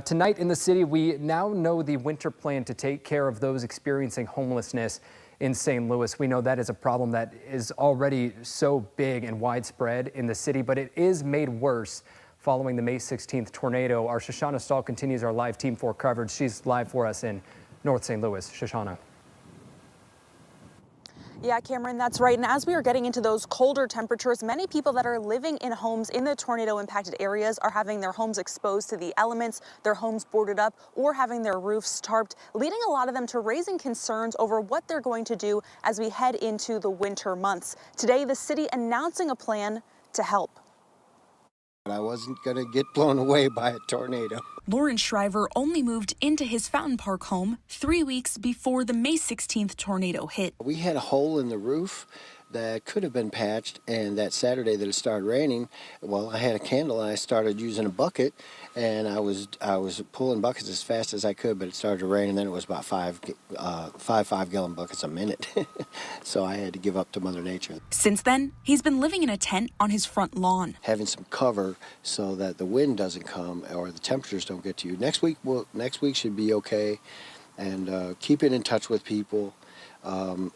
Tonight in the city, we now know the winter plan to take care of those experiencing homelessness in St. Louis. We know that is a problem that is already so big and widespread in the city, but it is made worse following the May 16th tornado. Our Shoshana Stahl continues our live Team 4 coverage. She's live for us in North St. Louis. Shoshana. Yeah, Cameron, that's right. And as we are getting into those colder temperatures, many people that are living in homes in the tornado impacted areas are having their homes exposed to the elements, their homes boarded up, or having their roofs tarped, leading a lot of them to raising concerns over what they're going to do as we head into the winter months. Today, the city announcing a plan to help. I wasn't going to get blown away by a tornado. Lauren Shriver only moved into his Fountain Park home 3 weeks before the May 16th tornado hit. We had a hole in the roof that could have been patched, and that Saturday that it started raining, well, I had a candle and I started using a bucket, and I was pulling buckets as fast as I could, but it started to rain, and then it was about five 5-gallon buckets a minute. So I had to give up to Mother Nature. Since then, he's been living in a tent on his front lawn. Having some cover so that the wind doesn't come or the temperatures don't get to you. Next week should be okay, and keeping in touch with people.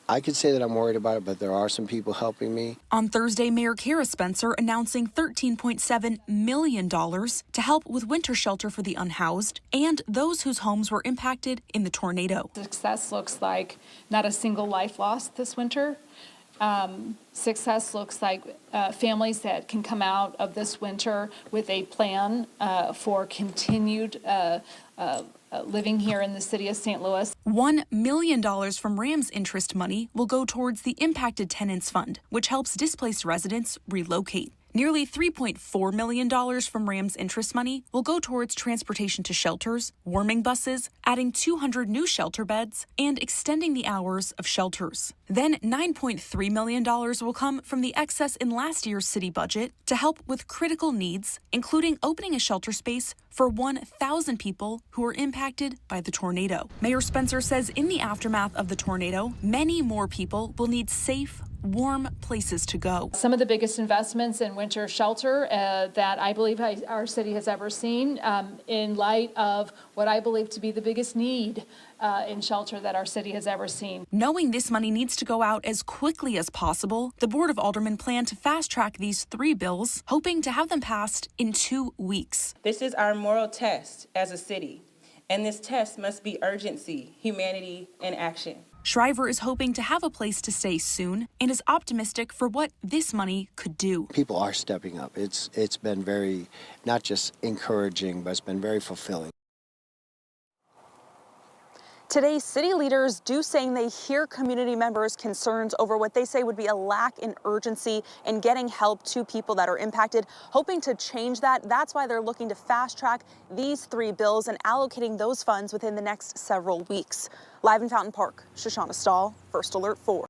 I could say that I'm worried about it, but there are some people helping me. On Thursday, Mayor Kara Spencer announcing $13.7 million to help with winter shelter for the unhoused and those whose homes were impacted in the tornado. Success looks like not a single life lost this winter. Success looks like families that can come out of this winter with a plan for continued living here in the city of St. Louis. $1 million from RAM's interest money will go towards the Impacted Tenants Fund, which helps displaced residents relocate. Nearly $3.4 million from RAM's interest money will go towards transportation to shelters, warming buses, adding 200 new shelter beds, and extending the hours of shelters. Then $9.3 million will come from the excess in last year's city budget to help with critical needs, including opening a shelter space for 1,000 people who were impacted by the tornado. Mayor Spencer says in the aftermath of the tornado, many more people will need safe, warm places to go. Some of the biggest investments in winter shelter that I believe our city has ever seen, in light of what I believe to be the biggest need in shelter that our city has ever seen. Knowing this money needs to go out as quickly as possible, the Board of Aldermen plan to fast-track these 3 bills, hoping to have them passed in 2 weeks. This is our moral test as a city, and this test must be urgency, humanity, and action. Shriver is hoping to have a place to stay soon and is optimistic for what this money could do. People are stepping up. It's been very, not just encouraging, but it's been very fulfilling. Today, city leaders do saying they hear community members' concerns over what they say would be a lack in urgency in getting help to people that are impacted, hoping to change that. That's why they're looking to fast track these 3 bills and allocating those funds within the next several weeks. Live in Fountain Park, Shoshana Stahl, First Alert 4.